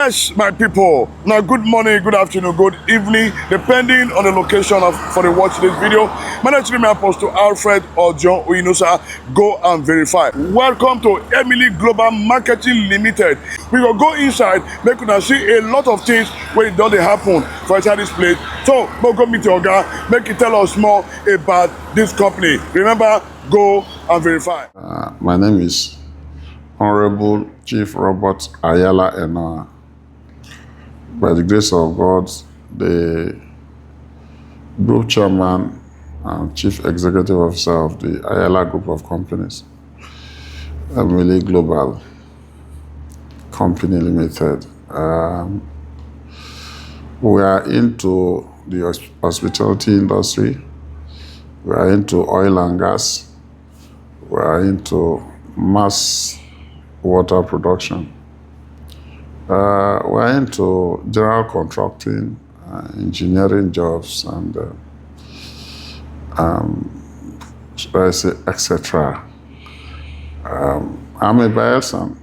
Yes, my people. Now, good morning, good afternoon, good evening, depending on the location for the watch this video. My name is Apostle Alfred or John Uyinosa. Go and verify. Welcome to Emily Global Marketing Limited. We will go inside, make you see a lot of things where it doesn't happen for inside this place. So, we'll go meet your guy, make you tell us more about this company. Remember, go and verify. My name is Honorable Chief Robert Ayalla, and by the grace of God, the Group Chairman and Chief Executive Officer of the Ayalla Group of Companies, Emily Global Company Limited. We are into the hospitality industry. We are into oil and gas. We are into mass water production. We're into general contracting, engineering jobs, and should I say, etc. I'm a Bayelsan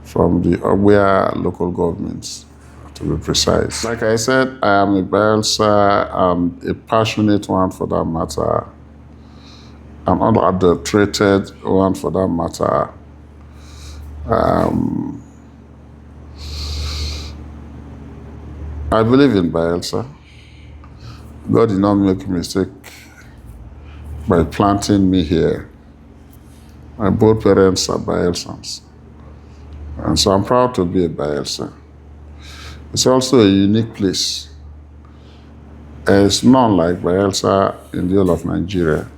from the Ogbia local governments, to be precise. Like I said, I am a Bayelsa. I'm a passionate one for that matter. I'm unadulterated one for that matter. I believe in Bayelsa. God did not make a mistake by planting me here. My both parents are Bayelsans. And so I'm proud to be a Bayelsa. It's also a unique place. It's none like Bayelsa in the whole of Nigeria.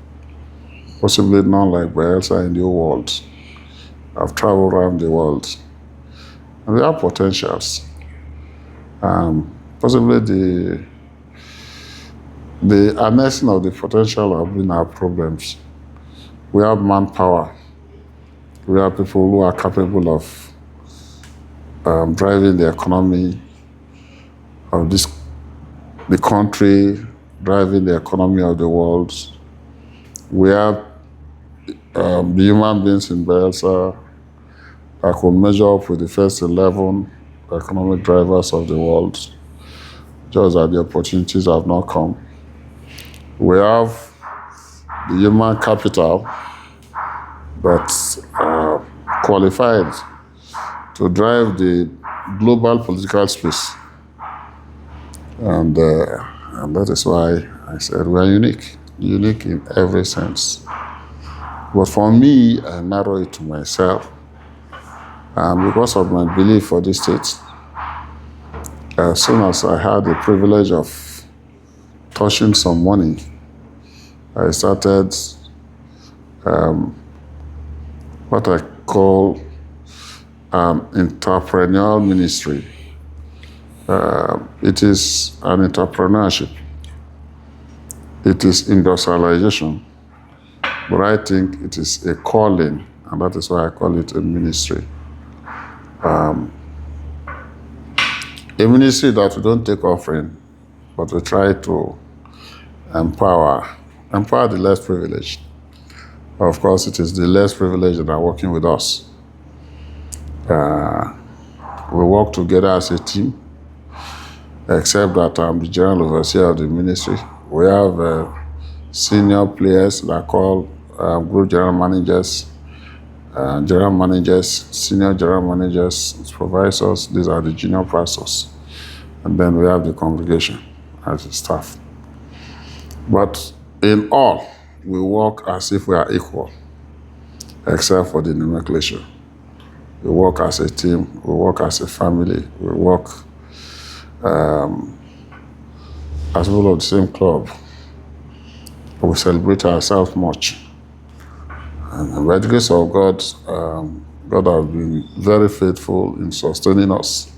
Possibly none like Bayelsa in the whole world. I've traveled around the world. And there are potentials. Possibly the harnessing of the potential have been our problems. We have manpower. We have people who are capable of driving the economy of the country, driving the economy of the world. We have the human beings in Bayelsa that could measure up with the first 11 economic drivers of the world, just that the opportunities have not come. We have the human capital that's qualified to drive the global political space. And that is why I said we're unique in every sense. But for me, I narrow it to myself. Because of my belief for this state, as soon as I had the privilege of touching some money, I started what I call entrepreneurial ministry. It is an entrepreneurship. It is industrialization. But I think it is a calling, and that is why I call it a ministry. A ministry that we don't take offering, but we try to empower the less privileged. Of course, it is the less privileged that are working with us. We work together as a team, except that I'm the general overseer of the ministry. We have senior players that are called group general managers, senior general managers, supervisors. These are the junior pastors. And then we have the congregation as a staff. But in all, we work as if we are equal, except for the nomenclature. We work as a team, we work as a family, we work as people of the same club. We celebrate ourselves much. And by the grace of God, God has been very faithful in sustaining us,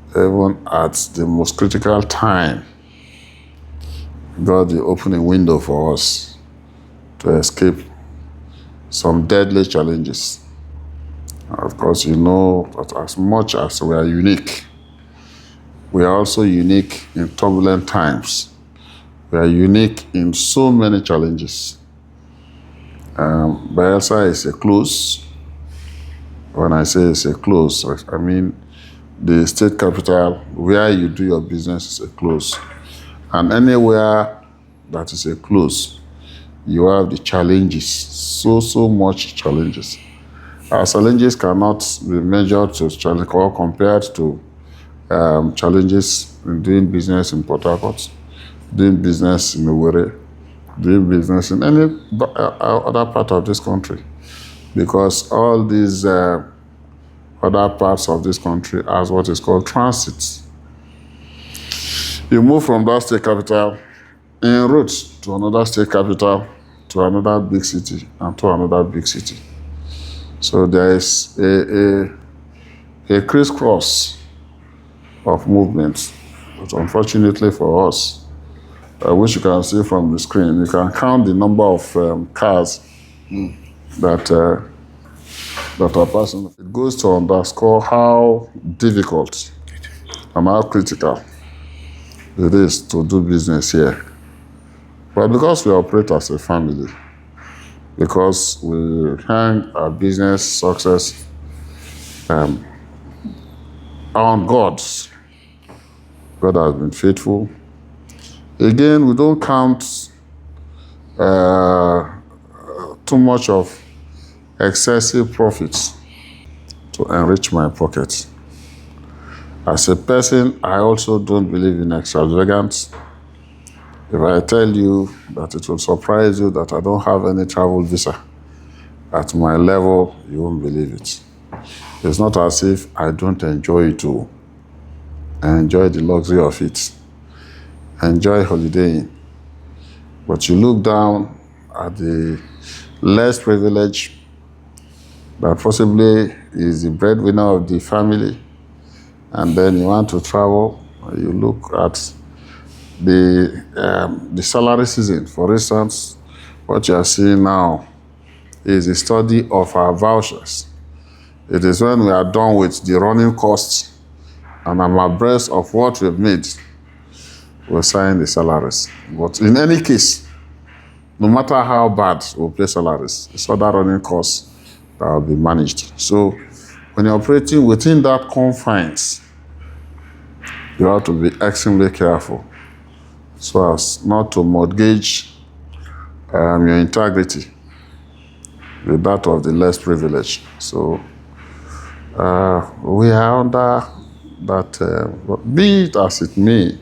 even at the most critical time. God is opening a window for us to escape some deadly challenges. Of course, you know that as much as we are unique, we are also unique in turbulent times. We are unique in so many challenges. Bayelsa is a close. When I say it's a close, I mean the state capital where you do your business is a close. And anywhere that is a close, you have the challenges, so much challenges. Our challenges cannot be measured to challenge or compared to challenges in doing business in Port Harcourt, doing business in Owerri, doing business in any other part of this country. Because all these other parts of this country has what is called transit. You move from that state capital en route to another state capital, to another big city, and to another big city. So there is a crisscross of movements. But unfortunately for us, which you can see from the screen, you can count the number of cars that are passing. It goes to underscore how difficult and how critical it is to do business here. But because we operate as a family, because we hang our business success on God. God has been faithful. Again, we don't count too much of excessive profits to enrich my pocket. As a person, I also don't believe in extravagance. If I tell you that it will surprise you that I don't have any travel visa at my level, you won't believe it. It's not as if I don't enjoy it too. I enjoy the luxury of it. I enjoy holidaying. But you look down at the less privileged that possibly is the breadwinner of the family, and then you want to travel, you look at the salary season. For instance, what you are seeing now is a study of our vouchers. It is when we are done with the running costs and I'm abreast of what we've made, we'll sign the salaries. But in any case, no matter how bad we'll pay salaries, it's other running costs that will be managed. So when you're operating within that confines, you have to be extremely careful so as not to mortgage your integrity with that of the less privileged. So we are under that, be it as it may,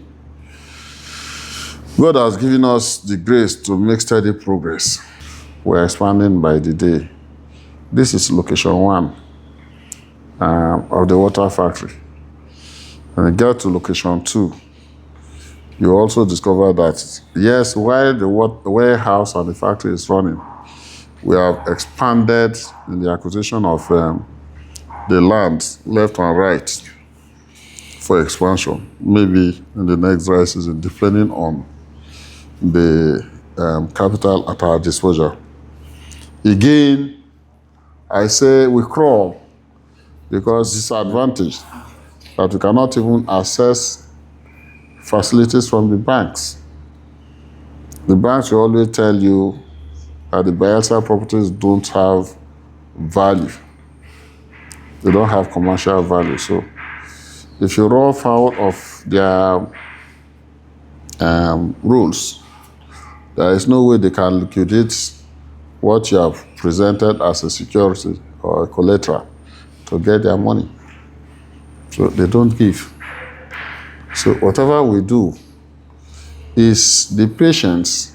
God has given us the grace to make steady progress. We're expanding by the day. This is location 1 of the water factory. When you get to location 2, you also discover that, yes, while the warehouse and the factory is running, we have expanded in the acquisition of the land left and right for expansion, maybe in the next dry season, depending on the capital at our disposal. Again, I say we crawl because it's an advantage that we cannot even access facilities from the banks. The banks will always tell you that the Bayelsa properties don't have value. They don't have commercial value. So if you run foul of their rules, there is no way they can liquidate what you have presented as a security or a collateral to get their money. So they don't give. So whatever we do is the patience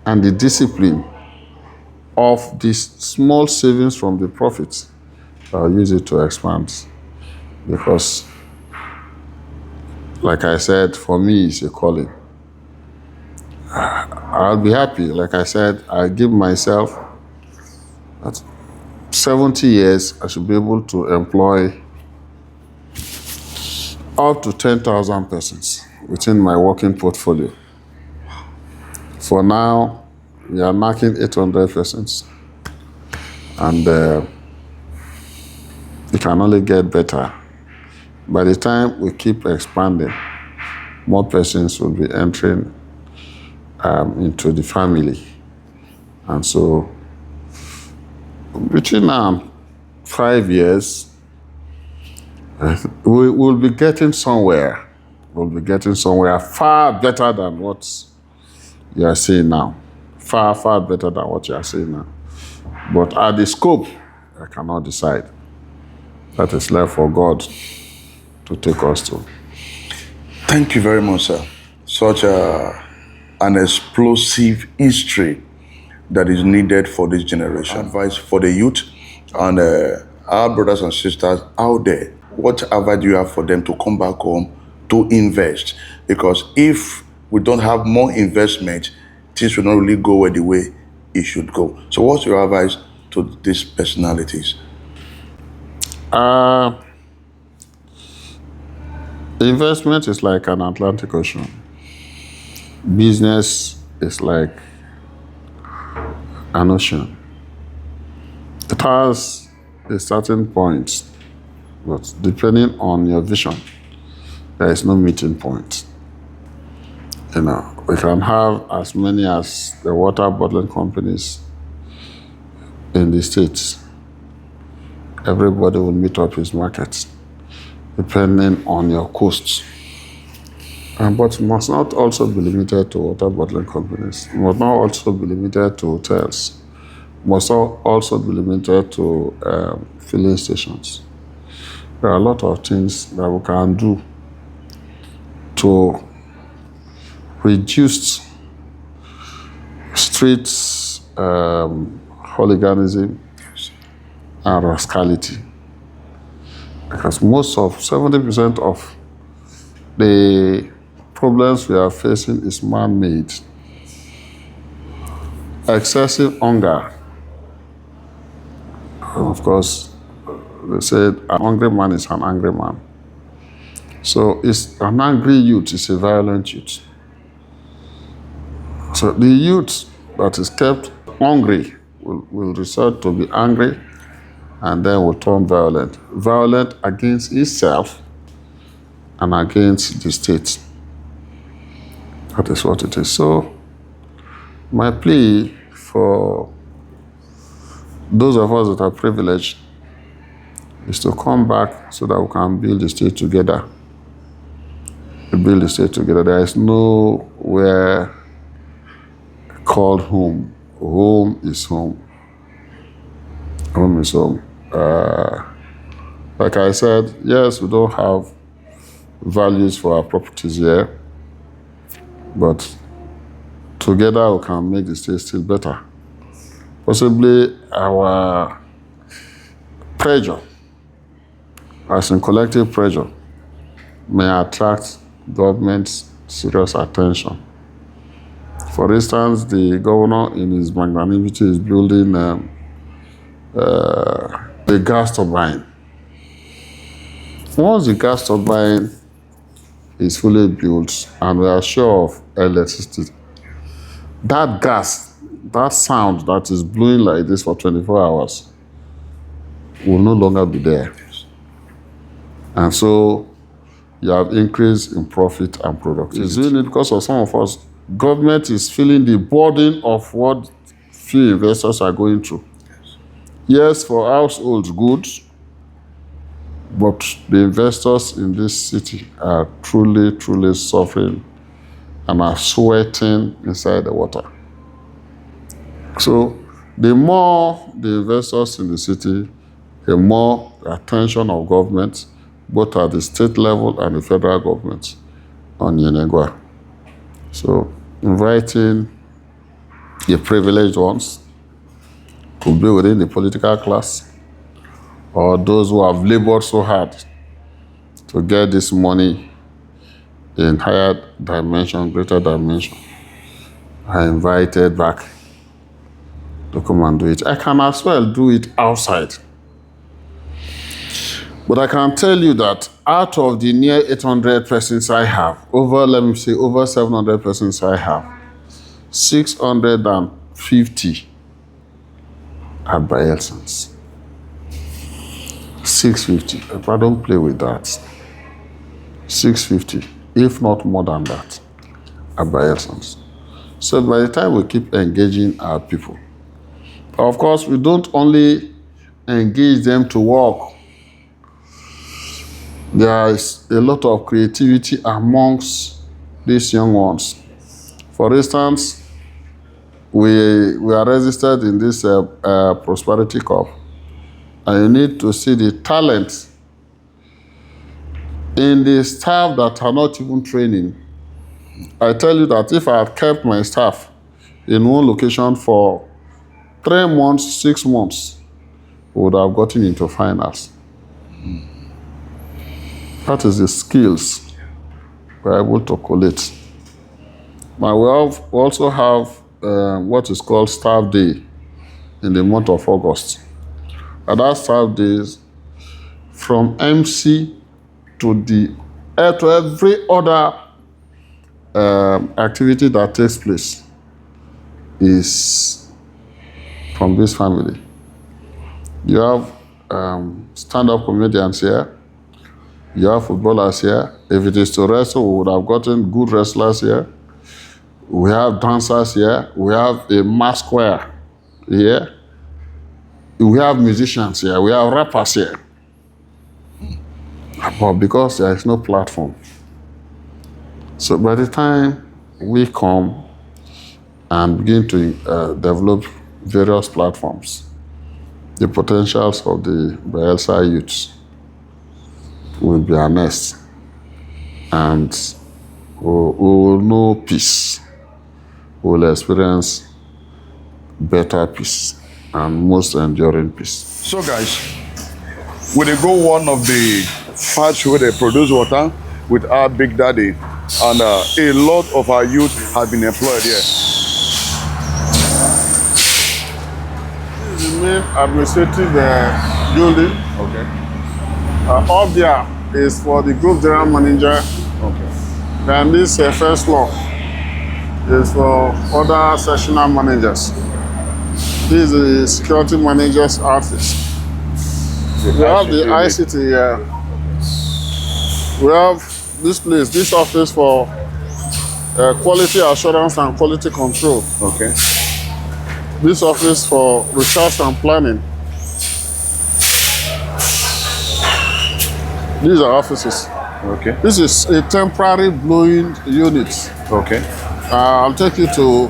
and the discipline of these small savings from the profits. I'll use it to expand, because, like I said, for me, it's a calling. I'll be happy. Like I said, I give myself at 70 years, I should be able to employ up to 10,000 persons within my working portfolio. For now, we are marking 800 persons, and it can only get better. By the time we keep expanding, more persons will be entering into the family. And so, between 5 years, We will be getting somewhere. We'll be getting somewhere far better than what you are seeing now. Far, far better than what you are seeing now. But at the scope, I cannot decide. That is left for God to take us to. Thank you very much, sir. Such an explosive history that is needed for this generation. Advice for the youth and our brothers and sisters out there. What advice do you have for them to come back home to invest? Because if we don't have more investment, things will not really go where the way it should go. So what's your advice to these personalities? Investment is like an Atlantic Ocean. Business is like an ocean. It has a certain point, but depending on your vision, there is no meeting point. You know, we can have as many as the water bottling companies in the States. Everybody will meet up his market, depending on your costs. But it must not also be limited to water bottling companies. It must not also be limited to hotels. It must also be limited to filling stations. There are a lot of things that we can do to reduce street hooliganism and rascality. Because most of 70% of the problems we are facing is man-made. Excessive hunger. Of course, they said an hungry man is an angry man. So it's an angry youth is a violent youth. So the youth that is kept hungry will resort to be angry and then will turn violent. Violent against itself and against the state. That is what it is. So my plea for those of us that are privileged is to come back so that we can build the state together. We build the state together. There is nowhere called home. Home is home. Home is home. Like I said, yes, we don't have values for our properties here, but together we can make the state still better. Possibly our pressure, as in collective pressure, may attract government's serious attention. For instance, the governor in his magnanimity is building the gas turbine. Once the gas turbine is fully built and we are sure of electricity, that gas, that sound that is blowing like this for 24 hours will no longer be there. And so you have increase in profit and productivity. It's doing it because of some of us. Government is feeling the burden of what few investors are going through. Yes, for households, goods, but the investors in this city are truly, truly suffering and are sweating inside the water. So the more the investors in the city, the more the attention of government, both at the state level and the federal government, on Yenegua. So inviting the privileged ones, could be within the political class, or those who have labored so hard to get this money in higher dimension, greater dimension, are invited back to come and do it. I can as well do it outside. But I can tell you that out of the near 800 persons I have, over 700 persons I have, 650 are Bayelsans. 650. If I don't play with that, 650, if not more than that, are Bayelsans. So by the time we keep engaging our people, of course, we don't only engage them to work There is a lot of creativity amongst these young ones. For instance, we are registered in this Prosperity Cup, and you need to see the talent in the staff that are not even training. I tell you that if I had kept my staff in one location for 3 months, 6 months, we would have gotten into finals. That is the skills we're able to collate. Now we also have what is called Staff Day in the month of August. And that Staff Day is from MC to every other activity that takes place is from this family. You have stand-up comedians here. You have footballers here. If it is to wrestle, we would have gotten good wrestlers here. We have dancers here. We have a mass choir here. We have musicians here. We have rappers here. But because there is no platform, so by the time we come and begin to develop various platforms, the potentials of the Bayelsa youths will be harnessed, and we will know peace. We will experience better peace and most enduring peace. So guys, we dey go one of the factory where they produce water with our big daddy, and a lot of our youth have been employed here. This is the main administrative building. Okay. Up there is for the group general manager. Okay. Then this first floor is for other sectional managers. This is the security manager's office. We have the ICT here. We have this place, this office for quality assurance and quality control. Okay. This office for research and planning. These are offices. Okay. This is a temporary blowing unit. Okay. I'll take you to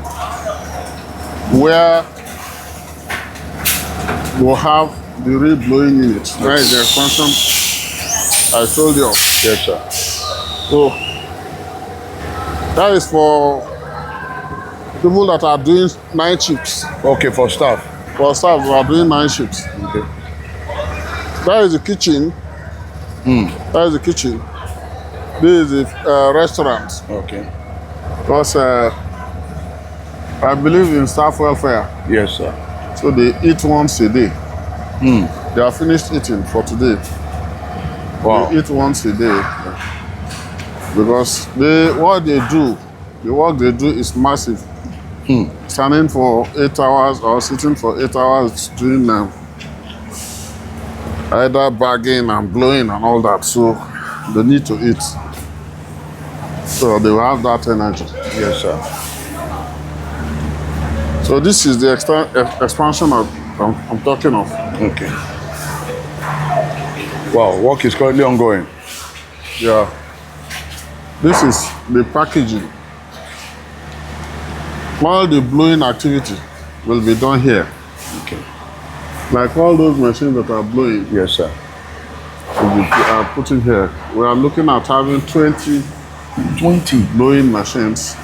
where we'll have the real blowing unit. Where is the expansion I told you of? Yes, sir. So that is for people that are doing night shifts. Okay, for staff. For staff who are doing night shifts. Okay. That is the kitchen. That is the kitchen. This is the restaurant. Okay. Because I believe in staff welfare. Yes, sir. So they eat once a day. They are finished eating for today. Wow. They eat once a day. Because what they do, the work they do is massive. Standing for 8 hours or sitting for 8 hours doing either bagging and blowing and all that. So they need to eat. So they will have that energy. Yes, sir. So this is the expansion I'm talking of. Okay. Wow, work is currently ongoing. Yeah. This is the packaging. All the blowing activity will be done here. Okay. Like all those machines that are blowing Yes, sir. will be put in here. We are looking at having 20 blowing machines.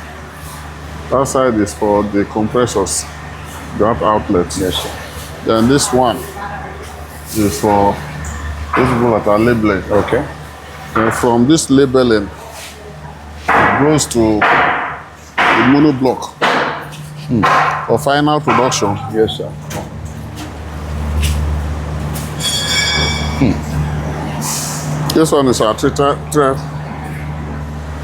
That side is for the compressors, that outlet. Yes, sir. Then this one is for those people that are labeling. Okay. And from this labeling, it goes to the monoblock for final production. Yes, sir. This one is our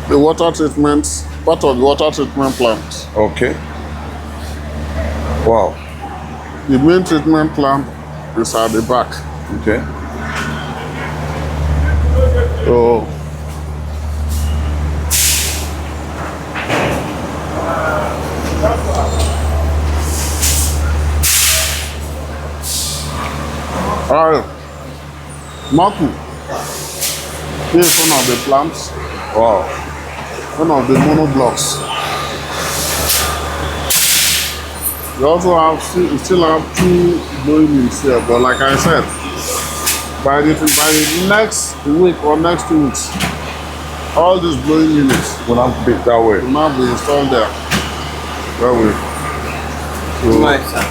the water treatment, part of the water treatment plant. Okay. Wow. The main treatment plant is at the back. Okay. So all right, Marku, This is one of the plants. Wow. One of the monoblocks. We also we still have 2 blowing units here, but like I said, by the next week or next 2 weeks, all these blowing units Will not be that way. will now be installed there. That way. So, Nice, sir.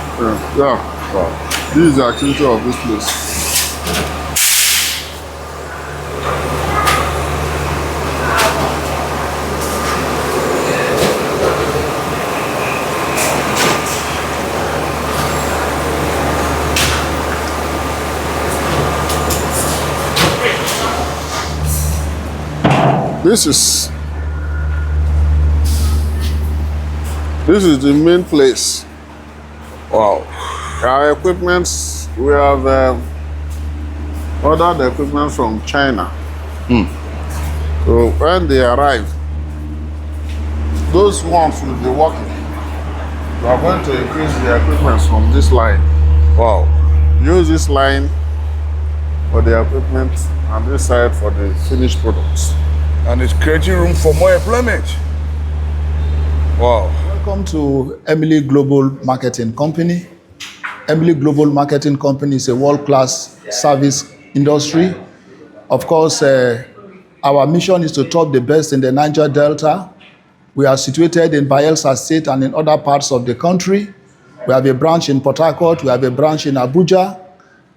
yeah. Wow. This is the activity of this place. This is the main place. Wow. Our equipments, we have ordered the equipment from China. So when they arrive, those ones will be working. We are going to increase the equipment from this line. Wow. Use this line for the equipment and this side for the finished products. And it's creating room for more employment. Wow. Welcome to Emily Global Marketing Company. Emily Global Marketing Company is a world-class service industry. Of course, our mission is to top the best in the Niger Delta. We are situated in Bayelsa State and in other parts of the country. We have a branch in Port Harcourt, we have a branch in Abuja,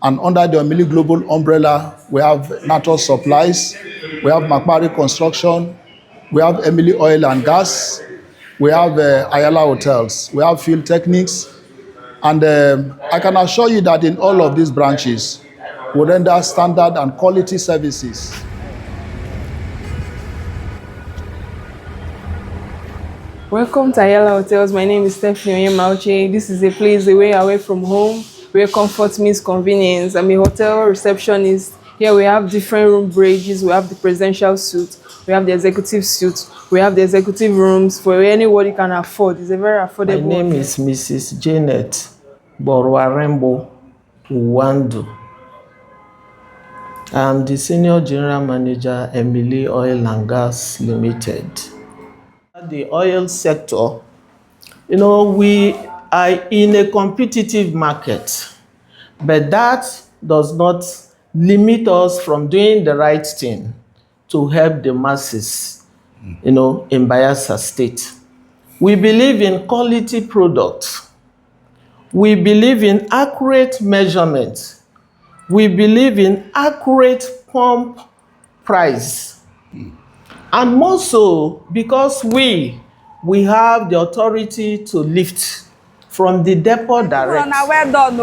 and under the Emily Global umbrella, we have Natos Supplies, we have Macquarie Construction, we have Emily Oil and Gas, we have Ayalla Hotels, we have Field Techniques, and I can assure you that in all of these branches, we render standard and quality services. Welcome to Ayalla Hotels. My name is Stephanie Onyemauche. This is a place away from home, where comfort means convenience. I'm a hotel receptionist. Here we have different room ranges. We have the presidential suite, we have the executive suite, we have the executive rooms for anyone you can afford. It's a very affordable. My name is Mrs. Janet Borwarembo Uwandu. I'm the Senior General Manager, Emily Oil and Gas Limited. The oil sector, we are in a competitive market, but that does not limit us from doing the right thing to help the masses, in Bayelsa State. We believe in quality products. We believe in accurate measurement. We believe in accurate pump price. And more so because we have the authority to lift from the depot direct. Well done.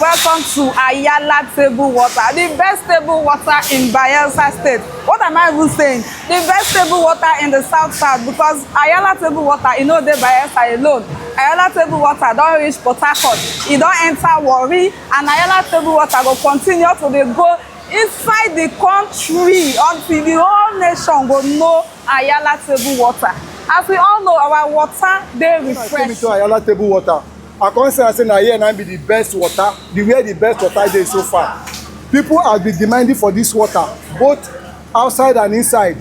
Welcome to Ayalla Table Water, the best table water in Bayelsa State. What am I even saying? The best table water in the South, because Ayalla Table Water, they Bayelsa alone. Ayalla Table Water don't reach Port Harcourt, it don't enter Warri, and Ayalla Table Water will continue to go inside the country until the whole nation will know Ayalla Table Water. As we all know, our water, they refresh. I came into Ayalla Table Water. I can't say here and be the best water, the way the best water is so far. People have been demanding for this water, both outside and inside.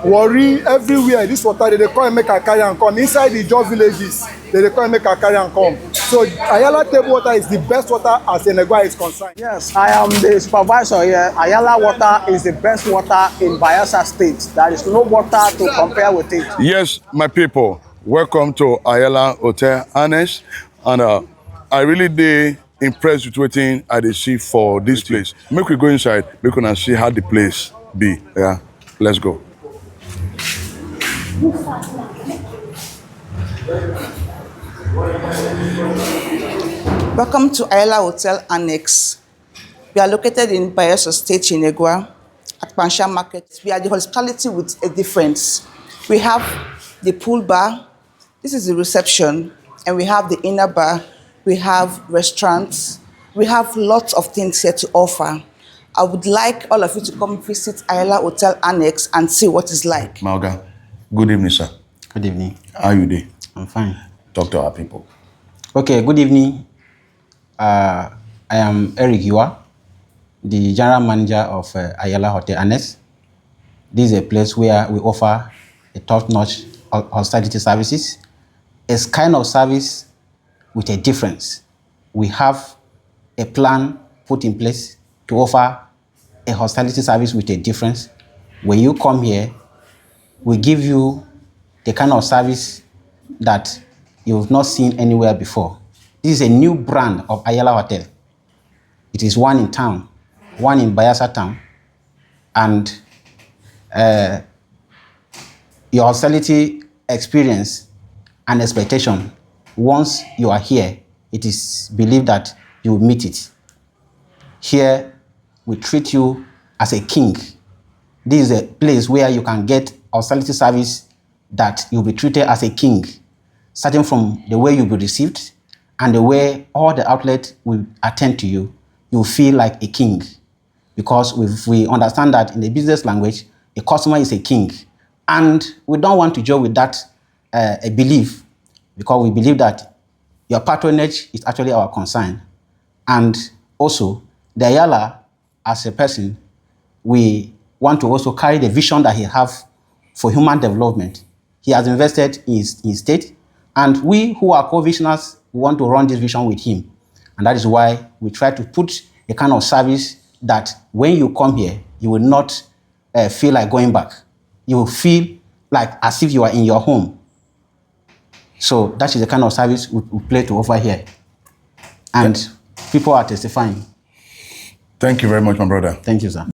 Worry everywhere. This water, they come and make a carry and come. Inside the job villages, they come and make a carry and come. So Ayalla Table Water is the best water as Enegua is concerned. Yes, I am the supervisor here. Ayalla water is the best water in Bayelsa State. There is no water to compare with it. Yes, my people, welcome to Ayalla Hotel Annex, and I really did impressed with wetin I dey see for this place. Make we go inside, make una see how the place be. Yeah, let's go. Welcome to Ayalla Hotel Annex. We are located in Bayelsa State, Enegua, at Pansha Market. We are the hospitality with a difference. We have the pool bar, this is the reception, and we have the inner bar, we have restaurants, we have lots of things here to offer. I would like all of you to come visit Ayalla Hotel Annex and see what it's like. Malga, good evening, sir. Good evening. How you dey? I'm fine. Talk to our people. Okay, good evening. I am Eric Yua, the General Manager of Ayalla Hotel Annex. This is a place where we offer a top-notch hospitality services. It's kind of service with a difference. We have a plan put in place to offer a hospitality service with a difference. When you come here, we give you the kind of service that you've not seen anywhere before. This is a new brand of Ayalla Hotel. It is one in town, one in Bayelsa town, and your hospitality experience and expectation, once you are here, it is believed that you will meet it. Here, we treat you as a king. This is a place where you can get hospitality service that you'll be treated as a king, starting from the way you'll be received and the way all the outlets will attend to you. You'll feel like a king, because we understand that in the business language, a customer is a king. And we don't want to joke with that a belief, because we believe that your patronage is actually our concern. And also, the Ayalla, as a person, we want to also carry the vision that he has for human development. He has invested in his state, and we who are co-visioners want to run this vision with him. And that is why we try to put a kind of service that when you come here, you will not feel like going back. You will feel like as if you are in your home. So that is the kind of service we plan to offer here. And people are testifying. Thank you very much, my brother. Thank you, sir.